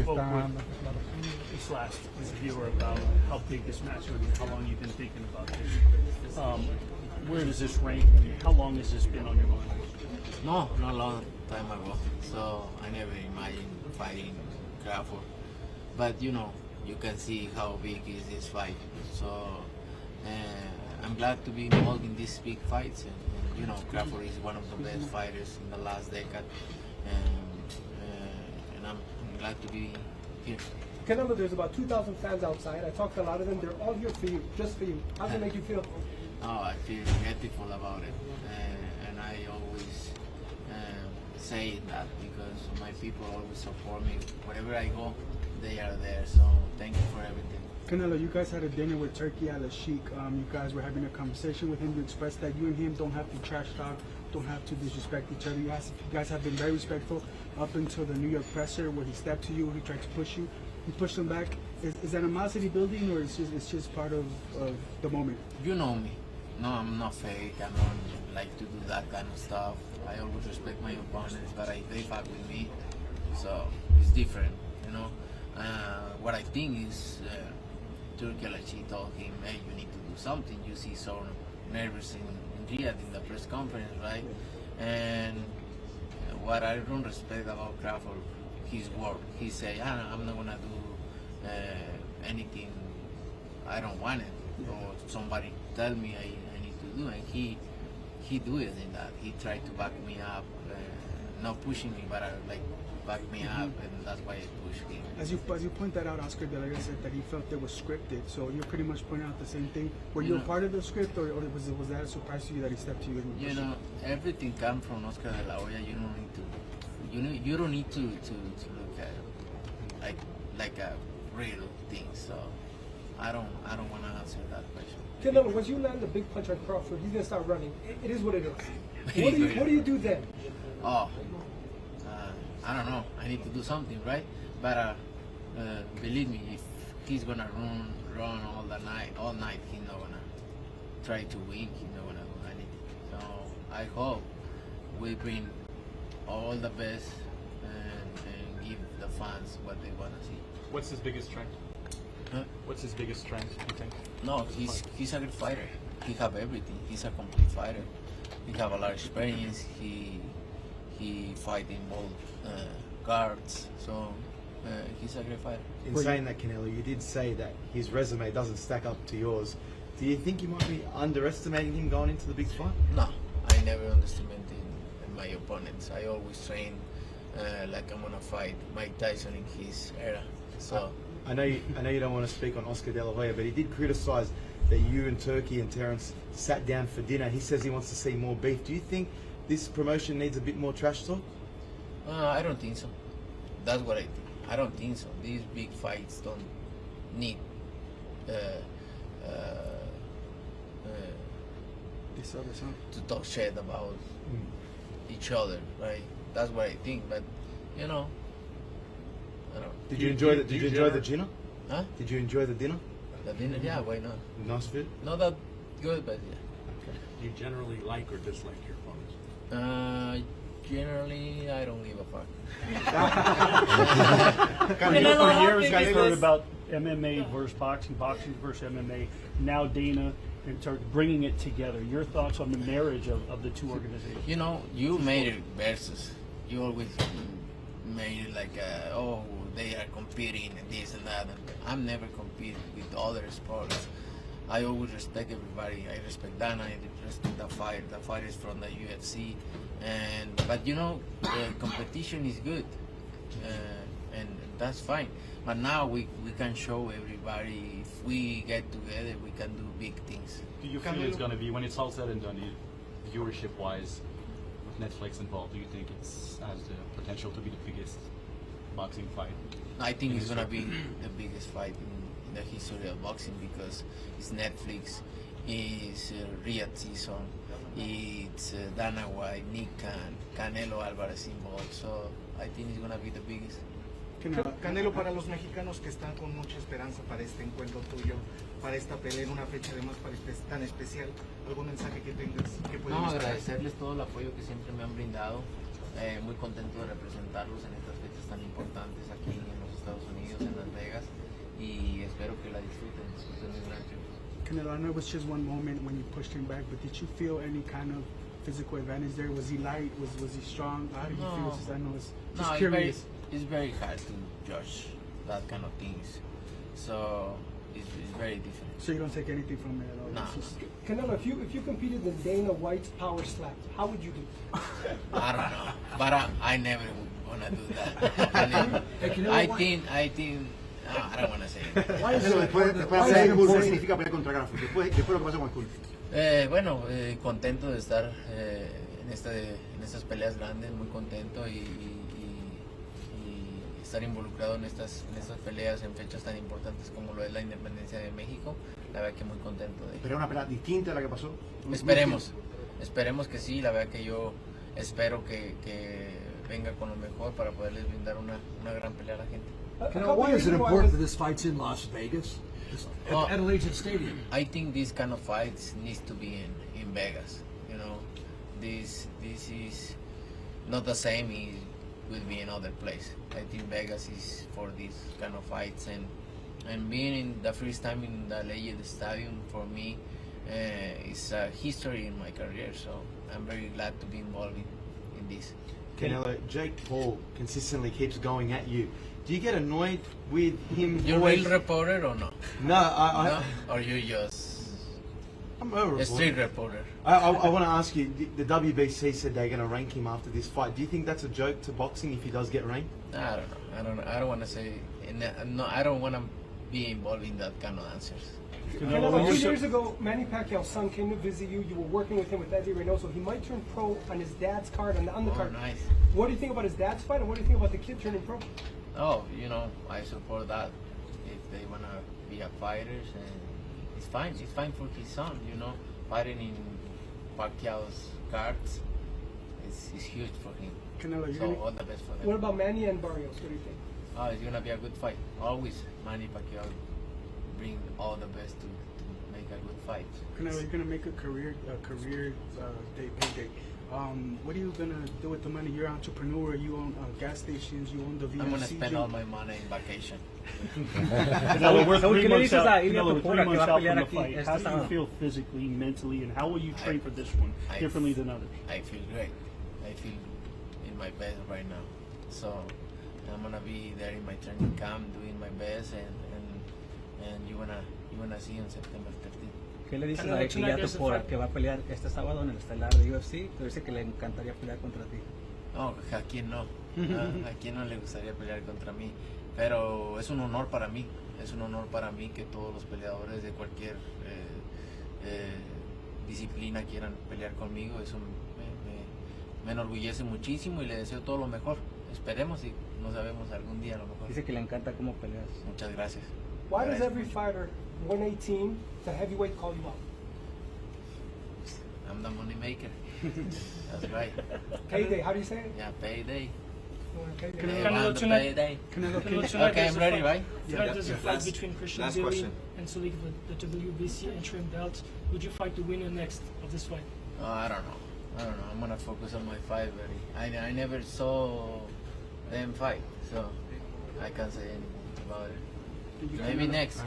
spoke with this last viewer about how big this match would be, how long you've been thinking about this. Where does this rank? How long has this been on your mind? No, not a long time ago. So I never imagined fighting Crawford. But you know, you can see how big is this fight. So I'm glad to be involved in these big fights. And you know, Crawford is one of the best fighters in the last decade. And I'm glad to be here. Canelo, there's about 2,000 fans outside. I talked to a lot of them. They're all here for you, just for you. How does it make you feel? Oh, I feel grateful about it. And I always say that because my people always support me. Wherever I go, they are there. So thank you for everything. Canelo, you guys had a dinner with Turkey at La Chic. You guys were having a conversation with him. You expressed that you and him don't have to trash talk, don't have to disrespect each other. You guys have been very respectful up until the New York presser where he stepped to you, he tried to push you. You pushed him back. Is animosity building, or it's just part of the moment? You know me. No, I'm not fake. I don't like to do that kind of stuff. I always respect my opponents, but they fight with me, so it's different, you know. What I think is Turkey told him, hey, you need to do something. You see so nervous in Riyadh in the press conference, right? And what I don't respect about Crawford, his work. He say, I'm not gonna do anything I don't want it, or somebody tell me I need to do, and he do it in that. He tried to back me up, not pushing me, but like back me up, and that's why I pushed him. As you point that out, Oscar De La Hoya said that he felt it was scripted. So you're pretty much pointing out the same thing. Were you a part of the script, or was that a surprise to you that he stepped to you? You know, everything comes from Oscar De La Hoya. You don't need to look at like a real thing. So I don't want to answer that question. Canelo, once you land a big punch on Crawford, he's gonna start running. It is what it is. What do you do then? Oh, I don't know. I need to do something, right? But believe me, if he's gonna run all night, he's not gonna try to win. He's not gonna do anything. So I hope we bring all the best and give the fans what they wanna see. What's his biggest strength? Huh? What's his biggest strength, you think? No, he's a good fighter. He have everything. He's a complete fighter. He have a lot of experience. He fight in both guards. So he's a great fighter. In saying that, Canelo, you did say that his resume doesn't stack up to yours. Do you think you might be underestimating him going into the big fight? No, I never underestimated my opponents. I always train like I'm gonna fight Mike Tyson in his era. So I know you don't want to speak on Oscar De La Hoya, but he did criticize that you and Turkey and Terence sat down for dinner. He says he wants to see more beef. Do you think this promotion needs a bit more trash talk? I don't think so. That's what I think. I don't think so. These big fights don't need to talk shit about each other, right? That's what I think. But you know, I don't. Did you enjoy the dinner? Huh? Did you enjoy the dinner? The dinner? Yeah, why not? Nice food. Not that good, but yeah. Do you generally like or dislike your opponents? Generally, I don't give a fuck. For years, we've heard about MMA versus boxing, boxing versus MMA. Now Dana and Turk bringing it together. Your thoughts on the marriage of the two organizations? You know, you made it versus. You always made it like, they are competing and this and that. And I'm never competing with other sports. I always respect everybody. I respect Dana. I respect the fight. The fight is from the UFC, but you know, competition is good, and that's fine. But now we can show everybody, if we get together, we can do big things. Do you feel it's going to be, when it's all said and done, viewership-wise, with Netflix involved, do you think it has the potential to be the biggest boxing fight? I think it's going to be the biggest fight in the history of boxing, because it's Netflix, it's Riyadh season, it's Dana White, Nick Khan, Canelo Alvarez involved, so I think it's going to be the biggest. Canelo, para los mexicanos que están con mucha esperanza para este encuentro tuyo, para esta pelea en una fecha además tan especial, ¿algún mensaje que tengas que puedas No, agradecerles todo el apoyo que siempre me han brindado, muy contento de representarlos en estas fechas tan importantes aquí en los Estados espero que la disfruten muy grande. Canelo, I know it was just one moment when you pushed him back, but did you feel any kind of physical advantage there? Was he light? Was he strong? How did you feel? Just, I know it's just curious. It's very hard to judge that kind of things. So it's very different. So you don't take anything from it at all? No. It's just- Canelo, if you competed in Dana White's power slap, how would you do? I don't know, but I never would wanna do that. I think. No, I don't wanna say it. Canelo, después de hacer Bull, ¿qué significa pelear contra Grafo? Después lo que pasó con Bull. Bueno, contento de estar en estas peleas grandes, muy contento y estar involucrado en estas peleas en fechas tan importantes como lo es la independencia de México. La verdad que muy contento de Pero una pelea distinta a la que pasó. Esperemos que sí. La verdad que yo espero que venga con lo mejor para poderles brindar una gran pelea a la gente. Canelo, why is it important that this fight's in Las Vegas? At Allegiant Stadium. I think this kind of fights needs to be in Vegas. You know, this is not the same with being in other place. I think Vegas is for these kind of fights, and being in the first time in the Allegiant Stadium for me is a history in my career. So I'm very glad to be involved in this. Canelo, Jake Paul consistently keeps going at you. Do you get annoyed with him? You're a always- real reporter or no? No, No? Or you just I'm a a reporter. street reporter? I want to ask you. The WBC said they're going to rank him after this fight. Do you think that's a joke to boxing if he does get ranked? I don't know. I don't want to say. No, I don't want to be involved in that kind of answers. Canelo, when 2 you're years ago, Manny Pacquiao's son came to visit you. You were working with him with Eddie Reynoso. He might turn pro on his dad's card, on the undercard. Oh, nice. What do you think about his dad's fight, and what do you think about the kid turning pro? Oh, I support that. If they want to be a fighters, and it's fine. It's fine for his son. Fighting in Pacquiao's cards is huge for him. Canelo, you're So gonna, all the best for them. What about Manny and Barrios? What do you think? Oh, it's gonna be a good fight. Always, Manny Pacquiao bring all the best to make a good fight. Canelo, you're gonna make a career day payday. What are you gonna do with the money? You're an entrepreneur. You own gas stations. You own the VMC. I'm gonna spend all my money in vacation. Canelo, we're Saúl, 3 ¿qué le months dices out. a Ilia Canelo, we're 3 Topuria que months va a out from pelear the aquí fight. este How do you sábado? feel physically, mentally, and how will you train for this one I- differently than others? I feel great. I feel in my best right now. So I'm gonna be there in my training camp doing my best, and you wanna see on September 13th. ¿Qué le dices Canelo, a tonight Ilia there's a Topuria fight. que va a pelear este sábado en el estelar de UFC? Te dice que le encantaría pelear contra ti. No, ¿a quién no? ¿A quién no le gustaría pelear contra mí? Pero es un honor para mí. Es un honor para mí que todos los peleadores de cualquier disciplina quieran pelear conmigo. Eso me enorgullece muchísimo y le deseo todo lo mejor. Esperemos y no sabemos algún día a lo mejor. Dice que le encanta cómo peleas. Muchas gracias. Why does Gracias every mucho. fighter 118, the heavyweight, call you out? I'm the money maker. That's right. Payday, how do you say it? Yeah, payday. Payday. They Canelo, want the tonight- payday. Canelo, Canelo, tonight Okay, there's I'm a ready, fight. right? Tonight there's a fight Last- between Christian last Zilli question. and Sulik for the WBC interim belt. Would you fight the winner next of this fight? I don't know. I'm gonna focus on my fight, but I never saw them fight, so I can't say anything about it. Maybe next.